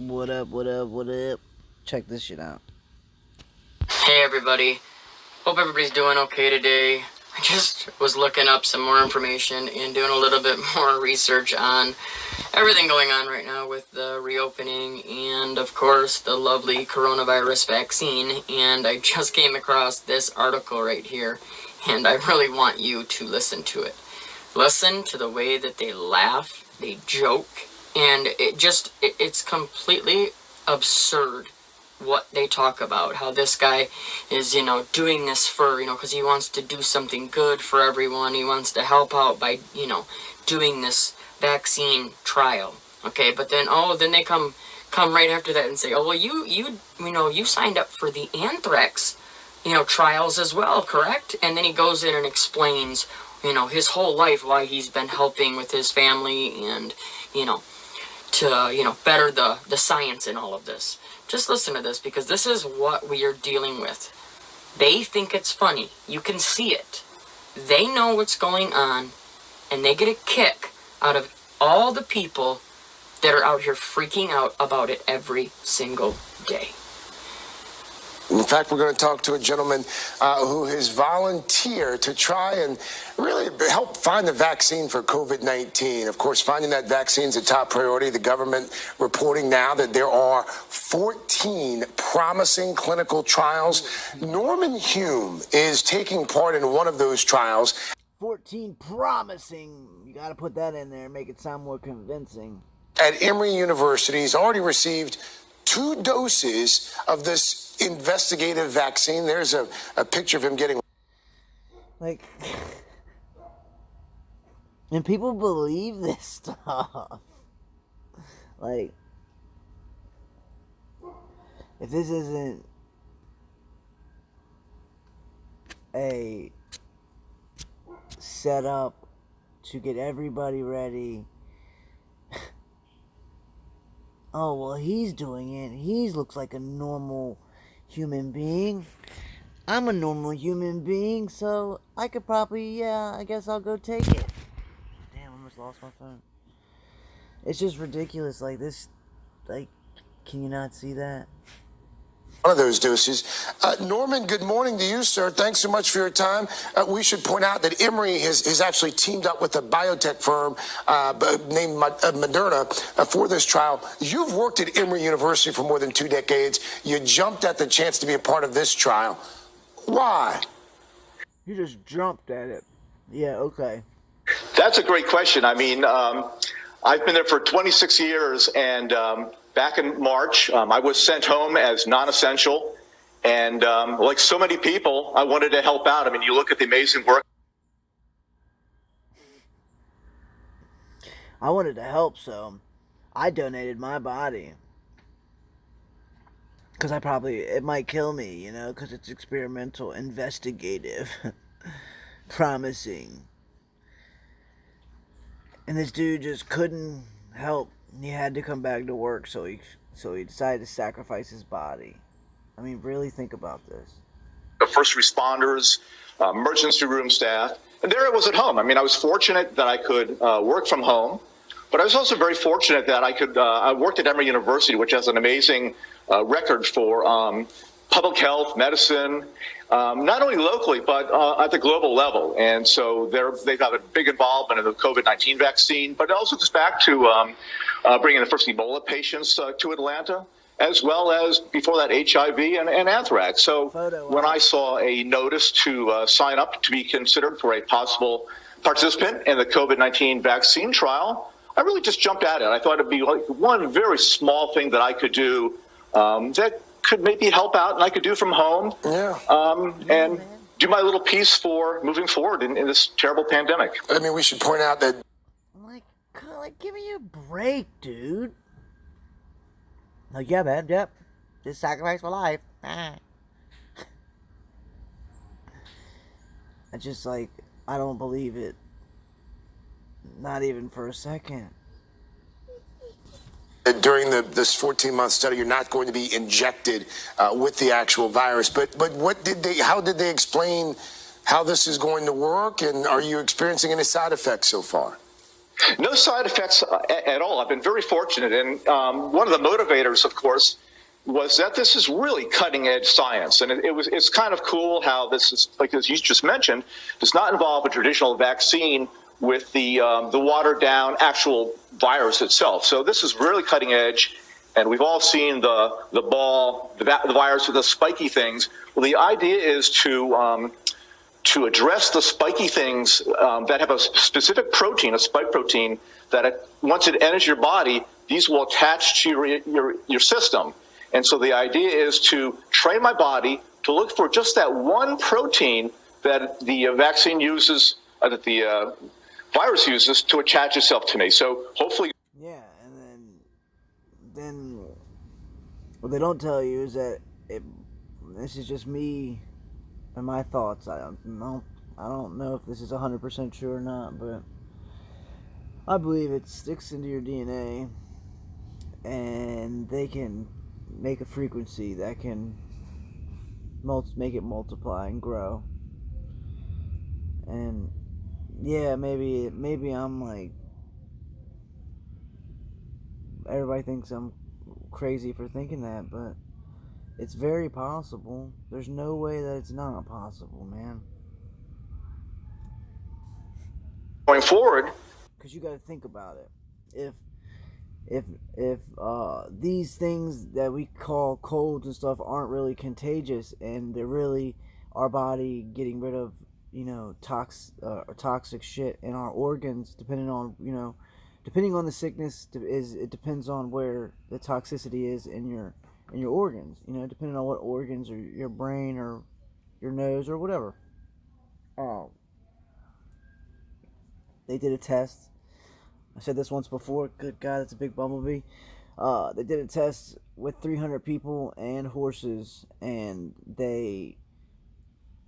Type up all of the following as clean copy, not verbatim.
What up, what up, what up? Check this shit out. Hey everybody, hope everybody's doing okay today. I just was looking up some more information and doing a little bit more research on everything going on right now with the reopening and of course the lovely coronavirus vaccine, and I just came across this article right here and I really want you to listen to it. Listen to the way that they laugh, they joke, and it's completely absurd what they talk about. How this guy is, doing this for, because he wants to do something good for everyone. He wants to help out by, doing this vaccine trial. Okay, but then they come right after that and say, oh, well, you signed up for the anthrax, trials as well, correct? And then he goes in and explains, his whole life, why he's been helping with his family and, to, better the science in all of this. Just listen to this, because this is what we are dealing with. They think it's funny. You can see it. They know what's going on, and they get a kick out of all the people that are out here freaking out about it every single day. In fact, we're going to talk to a gentleman who has volunteered to try and really help find the vaccine for COVID-19. Of course, finding that vaccine is a top priority. The government reporting now that there are 14 promising clinical trials. Norman Hume is taking part in one of those trials. 14 promising. You gotta put that in there and make it sound more convincing. At Emory University, he's already received 2 doses of this investigative vaccine. There's a picture of him getting. Like, and people believe this stuff. Like, if this isn't a setup to get everybody ready. Oh, well, he's doing it. He looks like a normal human being. I'm a normal human being, so I could probably, I guess I'll go take it. Damn, I almost lost my phone. It's just ridiculous. Like, this, like, can you not see that? One of those doses. Norman, good morning to you, sir. Thanks so much for your time. We should point out that Emory has actually teamed up with a biotech firm named Moderna for this trial. You've worked at Emory University for more than 2 decades. You jumped at the chance to be a part of this trial. Why? You just jumped at it. Yeah, okay. That's a great question. I mean, I've been there for 26 years, and back in March, I was sent home as non-essential, and like so many people, I wanted to help out. I mean, you look at the amazing work. I wanted to help, so I donated my body. Because it might kill me, because it's experimental, investigative, promising. And this dude just couldn't help. He had to come back to work, so he decided to sacrifice his body. I mean, really think about this. The first responders, emergency room staff, and there I was at home. I mean, I was fortunate that I could work from home, but I was also very fortunate that I worked at Emory University, which has an amazing record for public health, medicine, not only locally, but at the global level. And so they've got a big involvement in the COVID-19 vaccine, but it also goes back to bringing the first Ebola patients to Atlanta, as well as before that HIV and anthrax. So when I saw a notice to sign up to be considered for a possible participant in the COVID-19 vaccine trial, I really just jumped at it. I thought it'd be like one very small thing that I could do that could maybe help out, and I could do from home, and do my little piece for moving forward in this terrible pandemic. I mean, we should point out that, like, give me a break, dude. Like, yeah, man, yep. Just sacrifice my life. I just, I don't believe it. Not even for a second. during this 14-month study, you're not going to be injected with the actual virus. But how did they explain how this is going to work, and are you experiencing any side effects so far? No side effects at all. I've been very fortunate. And one of the motivators, of course, was that this is really cutting edge science. And it's kind of cool how this is, like as you just mentioned, does not involve a traditional vaccine with the watered down actual virus itself. So this is really cutting edge. And we've all seen the virus with the spiky things. Well, the idea is to address the spiky things that have a specific protein, a spike protein, that once it enters your body, these will attach to your system. And so the idea is to train my body to look for just that one protein that the vaccine uses, that the virus uses to attach itself to me. So hopefully. Yeah, and then what they don't tell you is that this is just me and my thoughts. I don't know if this is 100% true or not, but I believe it sticks into your DNA, and they can make a frequency that can make it multiply and grow. And yeah, maybe I'm like, everybody thinks I'm crazy for thinking that, but it's very possible. There's no way that it's not possible, man. Going forward, because you got to think about it. If these things that we call colds and stuff aren't really contagious, and they're really our body getting rid of toxic shit in our organs, depending on the sickness, it depends on where the toxicity is in your organs, depending on what organs, or your brain or your nose or whatever. They did a test. I said this once before. Good God, that's a big bumblebee. They did a test with 300 people and horses, and they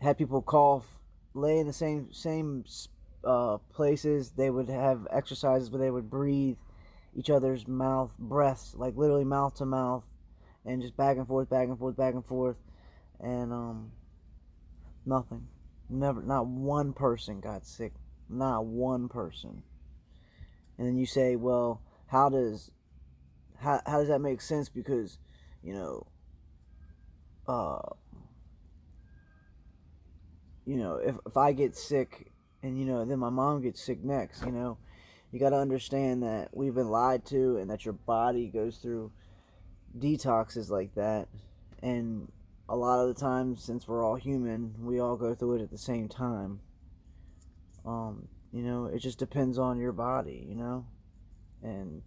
had people cough, lay in the same places. They would have exercises where they would breathe each other's mouth breaths, like literally mouth to mouth, and just back and forth, back and forth, back and forth, and nothing. Not one person got sick. Not one person. And then you say, well, how does that make sense? Because if I get sick and then my mom gets sick next, you got to understand that we've been lied to, and that your body goes through detoxes like that, and a lot of the times, since we're all human, we all go through it at the same time. It just depends on your body, and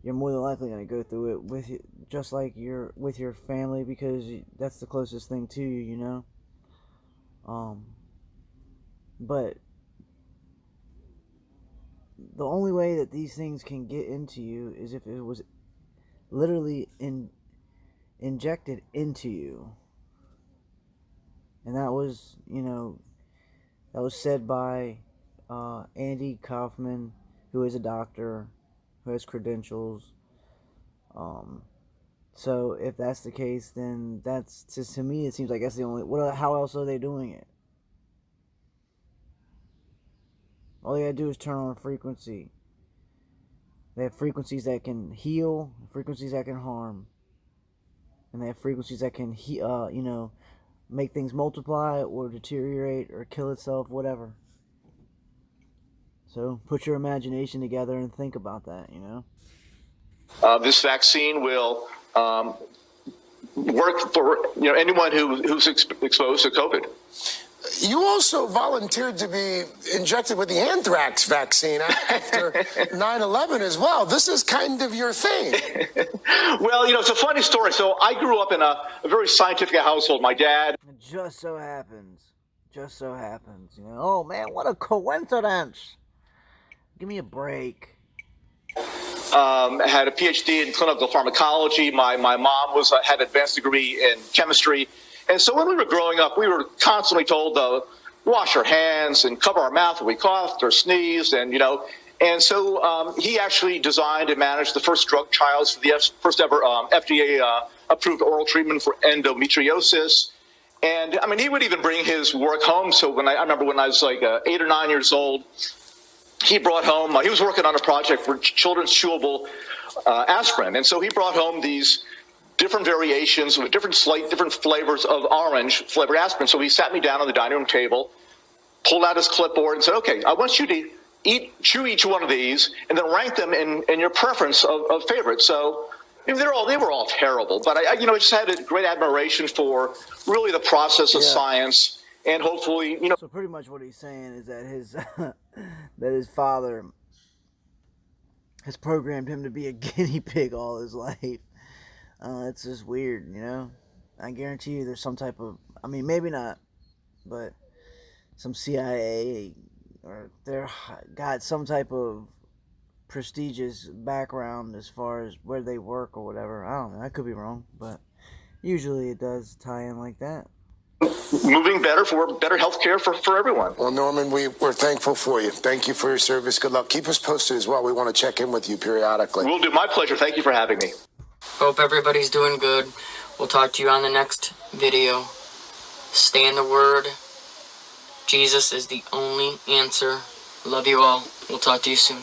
you're more than likely going to go through it with your family, because that's the closest thing to you, but the only way that these things can get into you is if it was literally injected into you. And that was said by Andy Kaufman, who is a doctor, who has credentials. So if that's the case, then that's just, to me, it seems like that's the only. How else are they doing it? All they gotta do is turn on a frequency. They have frequencies that can heal, frequencies that can harm, and they have frequencies that can make things multiply or deteriorate or kill itself, whatever. So put your imagination together and think about that, This vaccine will work for anyone who's exposed to COVID. You also volunteered to be injected with the anthrax vaccine after 9/11 as well. This is kind of your thing. Well, it's a funny story. So I grew up in a very scientific household. My dad. It just so happens. Oh, man, what a coincidence. Give me a break. Had a PhD in clinical pharmacology. My mom had an advanced degree in chemistry. And so when we were growing up, we were constantly told to wash our hands and cover our mouth when we coughed or sneezed, and so he actually designed and managed the first drug trials for the first ever FDA approved oral treatment for endometriosis. And he would even bring his work home. So I remember when I was like 8 or 9 years old, he brought home, he was working on a project for children's chewable aspirin. And so he brought home these different variations with different flavors of orange flavored aspirin. So he sat me down on the dining room table, pulled out his clipboard and said, okay, I want you to chew each one of these and then rank them in your preference of favorites. So I mean, they were all terrible, but I just had a great admiration for really the process of science, and hopefully, So pretty much what he's saying is that his father has programmed him to be a guinea pig all his life. It's just weird, I guarantee you there's some type of, I mean, maybe not, but some CIA or they're got some type of prestigious background as far as where they work or whatever. I don't know. I could be wrong, but usually it does tie in like that. Moving for better health care for everyone. Well, Norman, we're thankful for you. Thank you for your service. Good luck. Keep us posted as well. We want to check in with you periodically. Will do. My pleasure. Thank you for having me. Hope everybody's doing good. We'll talk to you on the next video. Stay in the Word. Jesus is the only answer. Love you all. We'll talk to you soon.